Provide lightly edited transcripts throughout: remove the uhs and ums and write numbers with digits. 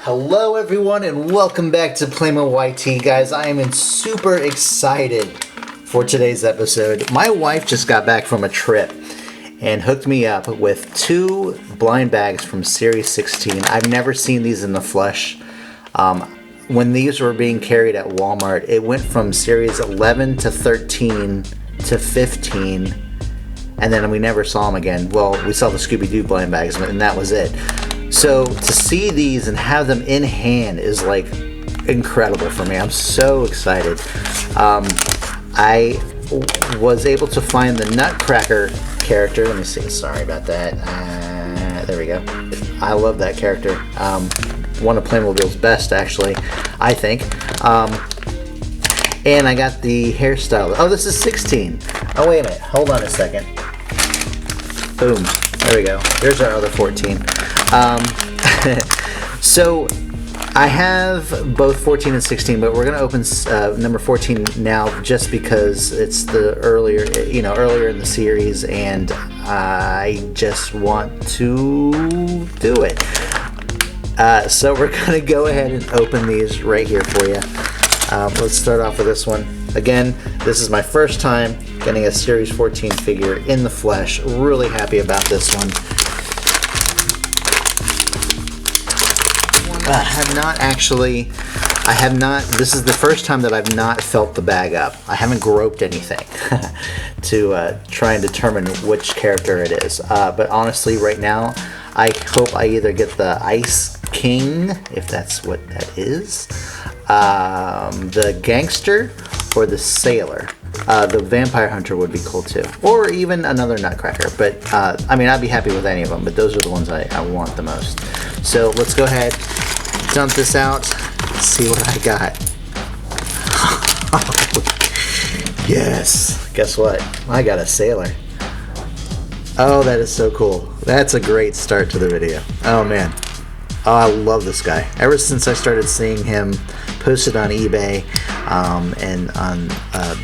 Hello everyone and welcome back to Playmo YT. Guys, I am super excited for today's episode. My wife just got back from a trip and hooked me up with 2 blind bags from Series 16. I've never seen these in the flesh. When these were being carried at Walmart, it went from Series 11 to 13 to 15, and then we never saw them again. Well, we saw the Scooby-Doo blind bags, and that was it. So to see these and have them in hand is like incredible for me. I'm so excited. I was able to find the Nutcracker character. Let me see. Sorry about that. There we go. I love that character. One of Playmobil's best, actually, I think. And I got the hairstyle. Oh, this is 16. Oh, wait a minute. Hold on a second. Boom. There we go. There's our other 14. So I have both 14 and 16, but we're going to open number 14 now just because it's the earlier in the series, and I just want to do it. So we're going to go ahead and open these right here for you. Let's start off with this one. Again, this is my first time getting a Series 14 figure in the flesh. Really happy about this one. This is the first time that I've not felt the bag up. I haven't groped anything to try and determine which character it is. But honestly, right now, I hope I either get the Ice King, if that's what that is, the Gangster, or the Sailor. The Vampire Hunter would be cool too. Or even another Nutcracker. But, I mean, I'd be happy with any of them, but those are the ones I want the most. So let's go ahead, dump this out, see what I got. Yes, guess what? I got a Sailor. Oh, that is so cool. That's a great start to the video. Oh man. Oh, I love this guy. Ever since I started seeing him posted on eBay and on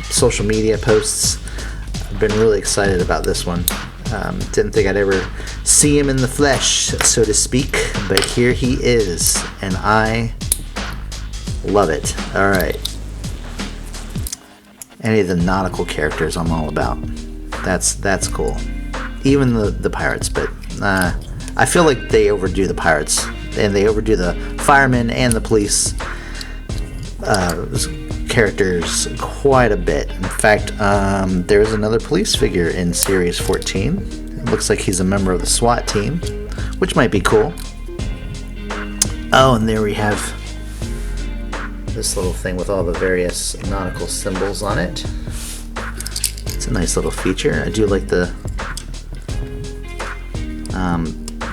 social media posts, I've been really excited about this one. Didn't think I'd ever see him in the flesh, so to speak, but here he is, and I love it. Alright. Any of the nautical characters I'm all about. That's cool. Even the pirates, but I feel like they overdo the pirates, and they overdo the firemen and the police characters quite a bit. In fact, there's another police figure in Series 14. It looks like he's a member of the SWAT team, which might be cool. Oh, and there we have this little thing with all the various nautical symbols on it. It's a nice little feature. I do like the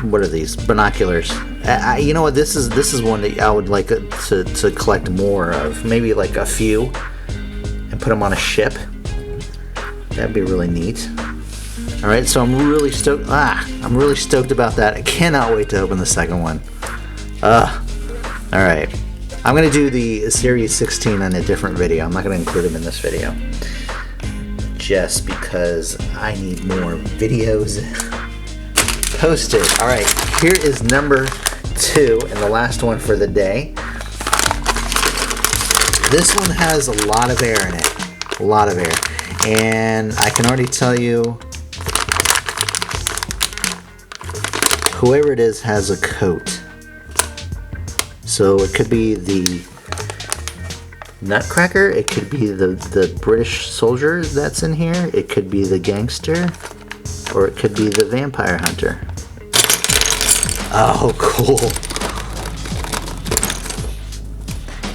what are these? Binoculars. You know what? This is one that I would like to collect more of. Maybe like a few, and put them on a ship. That'd be really neat. All right, so I'm really stoked. I'm really stoked about that. I cannot wait to open the second one. All right, I'm gonna do the Series 16 on a different video. I'm not gonna include them in this video, just because I need more videos posted. All right, here is number 2 and the last one for the day. This one has a lot of air in it, a lot of air, and I can already tell you whoever it is has a coat. So it could be the Nutcracker, it could be the British soldier that's in here, it could be the Gangster, or it could be the Vampire Hunter. Oh, cool.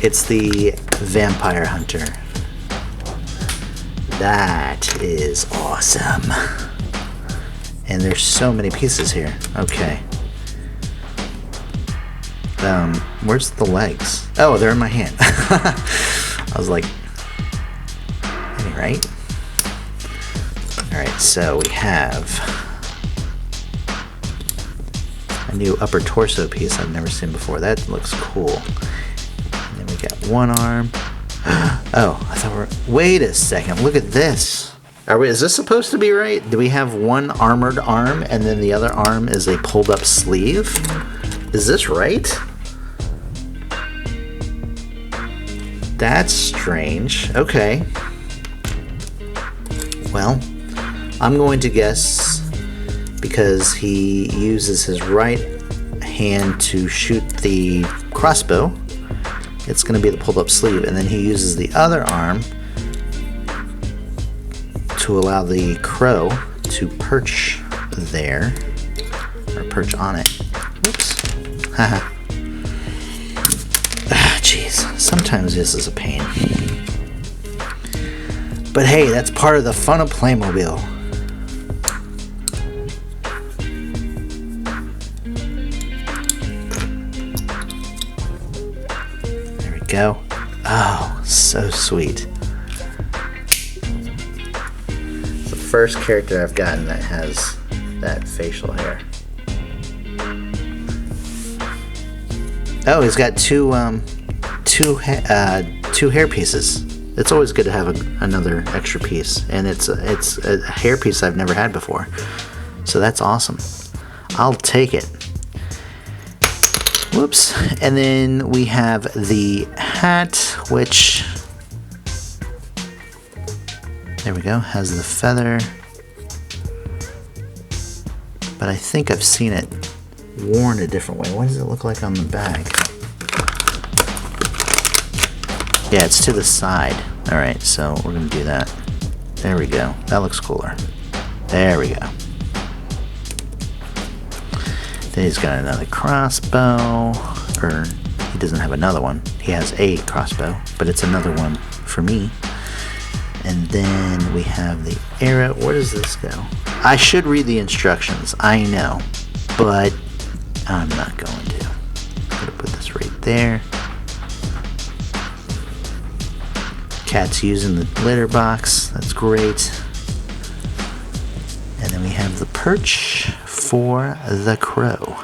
It's the Vampire Hunter. That is awesome. And there's so many pieces here. Okay. Where's the legs? Oh, they're in my hand. I was like, right? Alright, so we have a new upper torso piece I've never seen before. That looks cool. And then we got one arm. Oh, I thought wait a second, look at this. Is this supposed to be right? Do we have one armored arm and then the other arm is a pulled up sleeve? Is this right? That's strange. Okay. Well, I'm going to guess because he uses his right hand to shoot the crossbow, it's going to be the pulled up sleeve, and then he uses the other arm to allow the crow to perch there, or perch on it. Oops. Haha. Jeez, sometimes this is a pain. But hey, that's part of the fun of Playmobil. There we go. Oh, so sweet. It's the first character I've gotten that has that facial hair. Oh, he's got two hair pieces. It's always good to have another extra piece, and it's a hair piece I've never had before, so that's awesome. I'll take it. Whoops. And then we have the hat, which, there we go, has the feather, but I think I've seen it worn a different way. What does it look like on the bag? Yeah, it's to the side. Alright, so we're going to do that. There we go. That looks cooler. There we go. Then he's got another crossbow. Or, he doesn't have another one. He has a crossbow, but it's another one for me. And then we have the arrow. Where does this go? I should read the instructions. I know. But I'm not going to. I'm going to put this right there. Cat's using the litter box. That's great. And then we have the perch for the crow.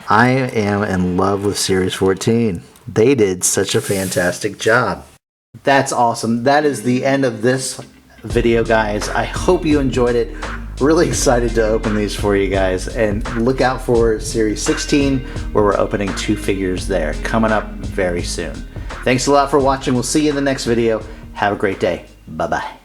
I am in love with Series 14. They did such a fantastic job. That's awesome. That is the end of this video, guys. I hope you enjoyed it. Really excited to open these for you guys, and look out for Series 16 where we're opening 2 figures there coming up very soon. Thanks a lot for watching. We'll see you in the next video. Have a great day. Bye-bye.